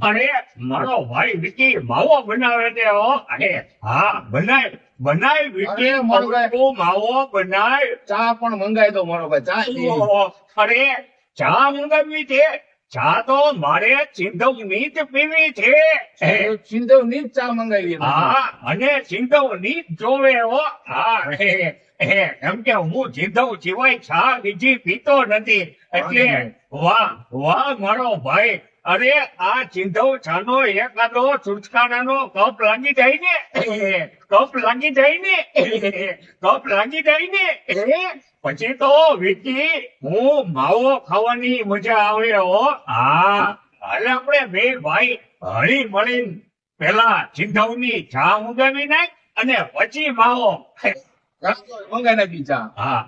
અરે મારો ભાઈ વિકી માવો બનાવે છે હો. અરે હા બનાય વિકી અરે, મારો ભાઈ. તું માવો બનાય. ચા પણ મંગાવી દો મારો ભાઈ ચા પીવી. અરે ચા મંગાવી છે? ચા તો મારે સિંધવની જ પીવી છે. સિંધવની જ ચા મંગાવી. હા અને સિંધવની જ જોવે હો. હા એમ કે હું સિંધવ સિવાય ચા બીજી પીતો નથી. એટલે વાહ મારો ભાઈ. અરે આ સિંધવ ચાનો એકાદો સુરખાનાનો કપ લાગી જાય ને પછી તો વિકી હું માવો ખાવાની મજા આવે હો. હા હાલે આપણે બે ભાઈ હળી મળીને પેલા સિંધવની ચા મંગાવી નાખ અને પછી માવો. મંગાવી નાખી ચા. હા